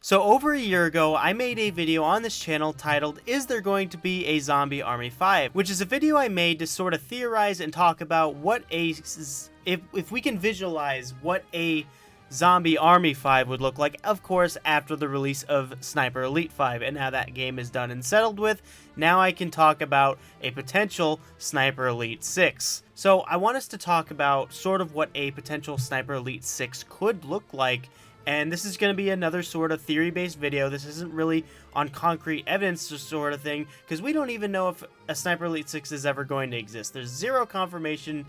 So over a year ago, I made a video on this channel titled, "Is there going to be a Zombie Army 5?" Which is a video I made to sort of theorize and talk about what if we can visualize what a Zombie Army 5 would look like, of course, after the release of Sniper Elite 5, and now that game is done and settled with, now I can talk about a potential Sniper Elite 6. So I want us to talk about sort of what a potential Sniper Elite 6 could look like. And this is going to be another sort of theory-based video. This isn't really on concrete evidence sort of thing, because we don't even know if a Sniper Elite 6 is ever going to exist. There's zero confirmation,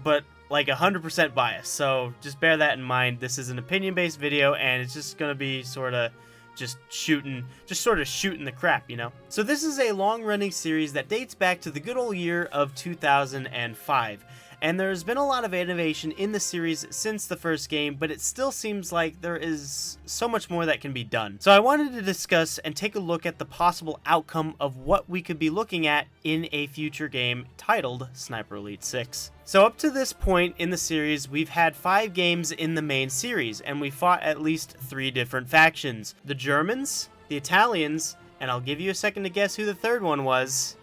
but like 100% bias. So just bear that in mind. This is an opinion-based video, and it's just going to be sort of just shooting the crap, you know? So this is a long-running series that dates back to the good old year of 2005. And there's been a lot of innovation in the series since the first game, but it still seems like there is so much more that can be done. So I wanted to discuss and take a look at the possible outcome of what we could be looking at in a future game titled Sniper Elite 6. So up to this point in the series, we've had 5 games in the main series, and we fought at least 3 different factions. The Germans, the Italians, and I'll give you a second to guess who the third one was.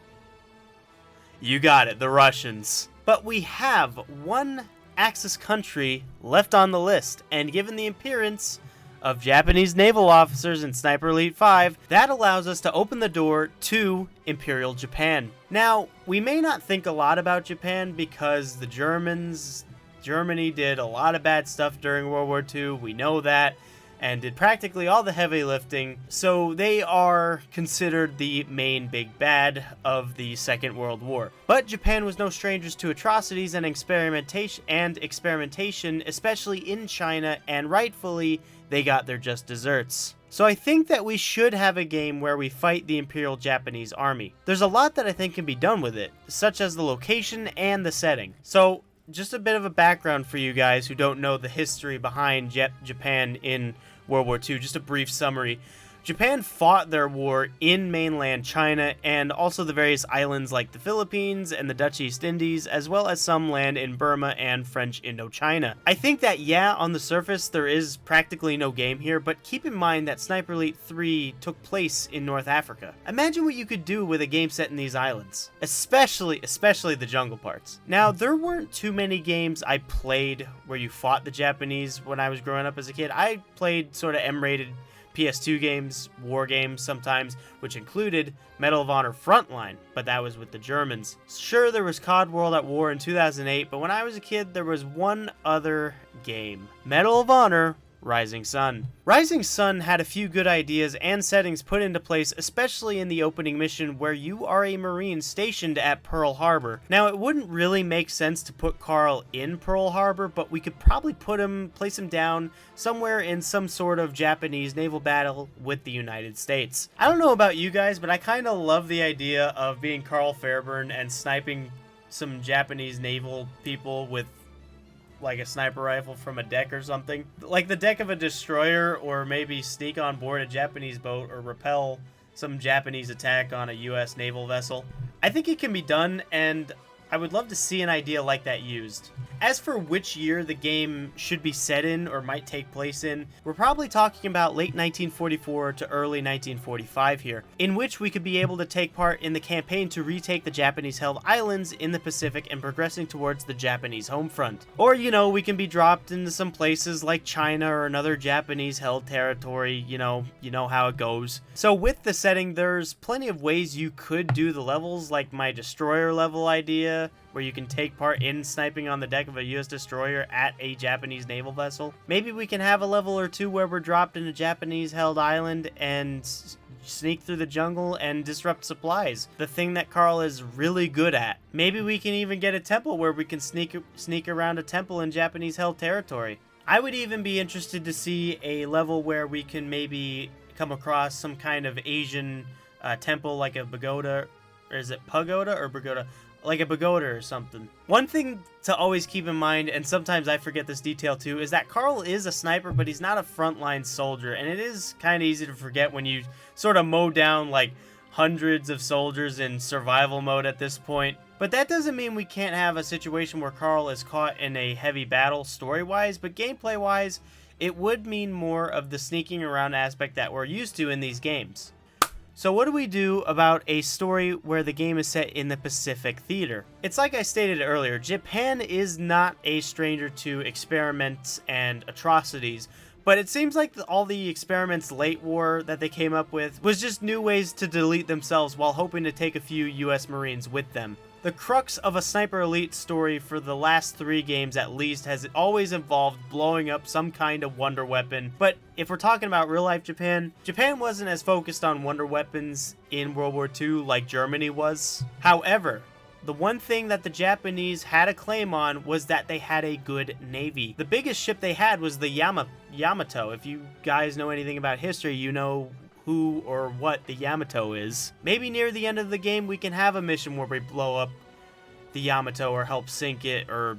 You got it, the Russians. But we have one Axis country left on the list, and given the appearance of Japanese naval officers in Sniper Elite 5, that allows us to open the door to Imperial Japan. Now, we may not think a lot about Japan because Germany did a lot of bad stuff during World War II, we know that, and did practically all the heavy lifting, so they are considered the main big bad of the Second World War. But Japan was no strangers to atrocities and experimentation, especially in China, and rightfully, they got their just desserts. So I think that we should have a game where we fight the Imperial Japanese Army. There's a lot that I think can be done with it, such as the location and the setting. So just a bit of a background for you guys who don't know the history behind Japan in World War II, just a brief summary. Japan fought their war in mainland China and also the various islands like the Philippines and the Dutch East Indies, as well as some land in Burma and French Indochina. I think that, yeah, on the surface there is practically no game here, but keep in mind that Sniper Elite 3 took place in North Africa. Imagine what you could do with a game set in these islands, especially the jungle parts. Now, there weren't too many games I played where you fought the Japanese when I was growing up as a kid. I played sort of M-rated PS2 games, war games sometimes, which included Medal of Honor Frontline, but that was with the Germans. Sure, there was COD World at War in 2008, but when I was a kid, there was one other game. Medal of Honor Rising Sun. Rising Sun had a few good ideas and settings put into place, especially in the opening mission where you are a Marine stationed at Pearl Harbor. Now, it wouldn't really make sense to put Carl in Pearl Harbor, but we could probably place him down somewhere in some sort of Japanese naval battle with the United States. I don't know about you guys, but I kind of love the idea of being Carl Fairburn and sniping some Japanese naval people with like a sniper rifle from a deck or something. Like the deck of a destroyer, or maybe sneak on board a Japanese boat or repel some Japanese attack on a US naval vessel. I think it can be done, and I would love to see an idea like that used. As for which year the game should be set in or might take place in, we're probably talking about late 1944 to early 1945 here, in which we could be able to take part in the campaign to retake the Japanese-held islands in the Pacific and progressing towards the Japanese home front. Or, you know, we can be dropped into some places like China or another Japanese-held territory, you know how it goes. So with the setting, there's plenty of ways you could do the levels, like my destroyer level idea, where you can take part in sniping on the deck of a US destroyer at a Japanese naval vessel. Maybe we can have a level or two where we're dropped in a Japanese-held island and sneak through the jungle and disrupt supplies, the thing that Carl is really good at. Maybe we can even get a temple where we can sneak around a temple in Japanese-held territory. I would even be interested to see a level where we can maybe come across some kind of Asian temple, like a pagoda, or is it pagoda or pagoda? Like a pagoda or something. One thing to always keep in mind, and sometimes I forget this detail too, is that Carl is a sniper, but he's not a frontline soldier, and it is kind of easy to forget when you sort of mow down like hundreds of soldiers in survival mode at this point. But that doesn't mean we can't have a situation where Carl is caught in a heavy battle story-wise, but gameplay-wise, it would mean more of the sneaking around aspect that we're used to in these games. So what do we do about a story where the game is set in the Pacific Theater? It's like I stated earlier, Japan is not a stranger to experiments and atrocities, but it seems like all the experiments late war that they came up with was just new ways to delete themselves while hoping to take a few US Marines with them. The crux of a Sniper Elite story for the last 3 games at least has always involved blowing up some kind of wonder weapon, but if we're talking about real life Japan, Japan wasn't as focused on wonder weapons in World War II like Germany was. However, the one thing that the Japanese had a claim on was that they had a good navy. The biggest ship they had was the Yamato. If you guys know anything about history, you know who or what the Yamato is. Maybe near the end of the game we can have a mission where we blow up the Yamato or help sink it or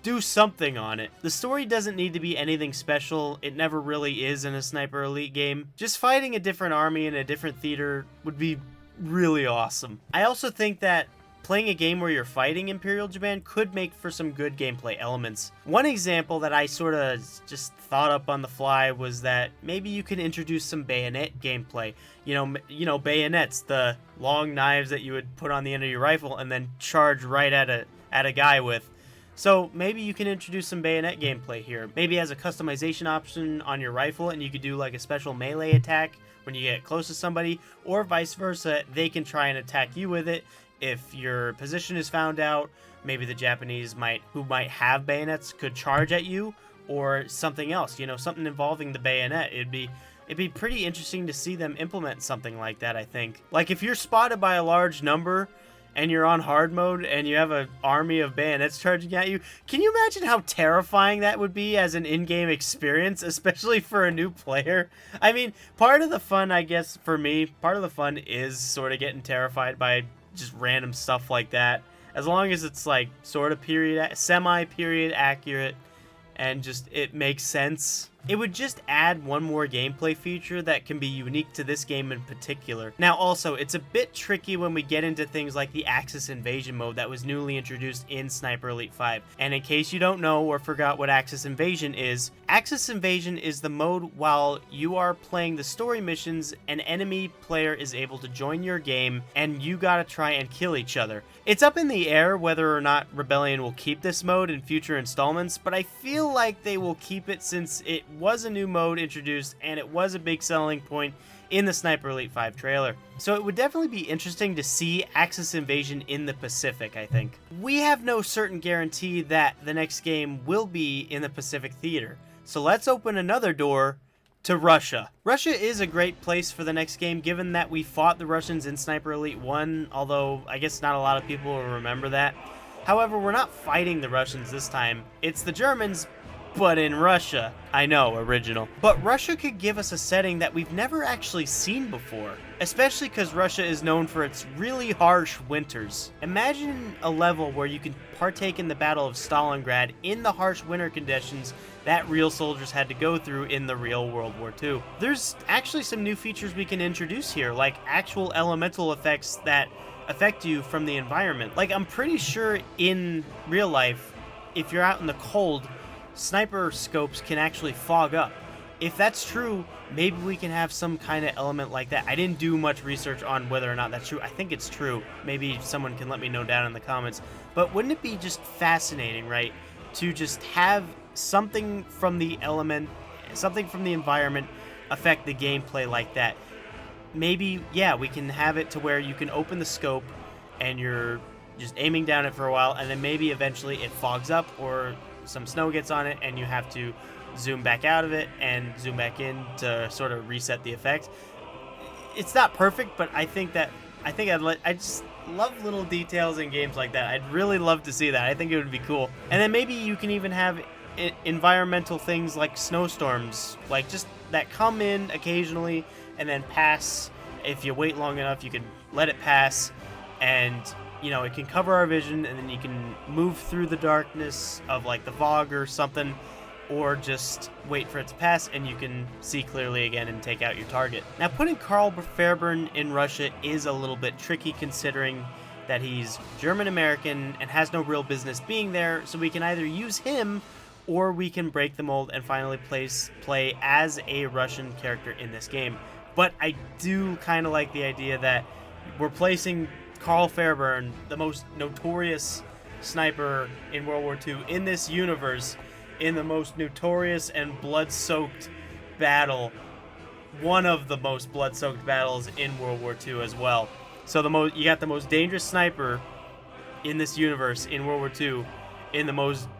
do something on it. The story doesn't need to be anything special. It never really is in a Sniper Elite game. Just fighting a different army in a different theater would be really awesome. I also think that playing a game where you're fighting Imperial Japan could make for some good gameplay elements. One example that I sort of just thought up on the fly was that maybe you can introduce some bayonet gameplay. You know, bayonets, the long knives that you would put on the end of your rifle and then charge right at a guy with. So maybe you can introduce some bayonet gameplay here. Maybe as a customization option on your rifle, and you could do like a special melee attack when you get close to somebody, or vice versa, they can try and attack you with it. If your position is found out, maybe the Japanese who might have bayonets could charge at you, or something else, something involving the bayonet. It'd be pretty interesting to see them implement something like that, I think. Like if you're spotted by a large number and you're on hard mode and you have an army of bayonets charging at you, can you imagine how terrifying that would be as an in-game experience, especially for a new player? I mean, part of the fun, I guess, for me, part of the fun is sort of getting terrified by just random stuff like that, as long as it's like sort of semi-period accurate and just it makes sense. It would just add one more gameplay feature that can be unique to this game in particular. Now also, it's a bit tricky when we get into things like the Axis Invasion mode that was newly introduced in Sniper Elite 5. And in case you don't know or forgot what Axis Invasion is the mode while you are playing the story missions, an enemy player is able to join your game and you gotta try and kill each other. It's up in the air whether or not Rebellion will keep this mode in future installments, but I feel like they will keep it since it was a new mode introduced and it was a big selling point in the Sniper Elite 5 trailer. So it would definitely be interesting to see Axis Invasion in the Pacific, I think. We have no certain guarantee that the next game will be in the Pacific Theater. So let's open another door to Russia. Russia is a great place for the next game, given that we fought the Russians in Sniper Elite 1, although I guess not a lot of people will remember that. However, we're not fighting the Russians this time. It's the Germans, but in Russia. I know, original. But Russia could give us a setting that we've never actually seen before, especially because Russia is known for its really harsh winters. Imagine a level where you can partake in the Battle of Stalingrad in the harsh winter conditions that real soldiers had to go through in the real World War II. There's actually some new features we can introduce here, like actual elemental effects that affect you from the environment. Like, I'm pretty sure in real life, if you're out in the cold, sniper scopes can actually fog up. If that's true, maybe we can have some kind of element like that. I didn't do much research on whether or not that's true. I think it's true. Maybe someone can let me know down in the comments. But wouldn't it be just fascinating, right, to just have something from the environment affect the gameplay like that? Maybe, yeah, we can have it to where you can open the scope and you're just aiming down it for a while, and then maybe eventually it fogs up or some snow gets on it and you have to zoom back out of it and zoom back in to sort of reset the effect. It's not perfect, but I just love little details in games like that. I'd really love to see that. I think it would be cool. And then maybe you can even have environmental things like snowstorms, like just that come in occasionally and then pass. If you wait long enough, you can let it pass, and it can cover our vision, and then you can move through the darkness of like the fog or something, or just wait for it to pass and you can see clearly again and take out your target. Now, putting Karl Fairburn in Russia is a little bit tricky, considering that he's German-American and has no real business being there, so we can either use him or we can break the mold and finally play as a Russian character in this game. But I do kind of like the idea that we're placing Carl Fairburn, the most notorious sniper in World War II, in this universe, in the most notorious and blood-soaked battle, one of the most blood-soaked battles in World War II as well. So you got the most dangerous sniper in this universe in World War II, in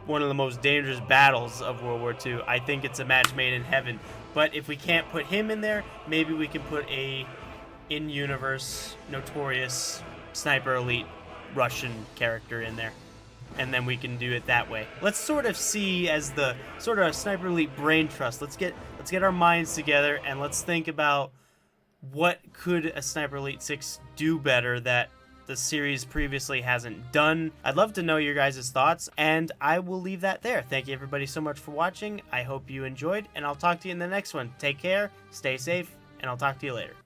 one of the most dangerous battles of World War II. I think it's a match made in heaven. But if we can't put him in there, maybe we can put a in-universe notorious sniper elite Russian character in there, and then we can do it that way. Let's sort of see as the sort of sniper elite brain trust. Let's get our minds together and let's think about what could a Sniper Elite 6 do better that the series previously hasn't done. I'd love to know your guys' thoughts, and I will leave that there. Thank you everybody so much for watching. I hope you enjoyed, and I'll talk to you in the next one. Take care, stay safe, and I'll talk to you later.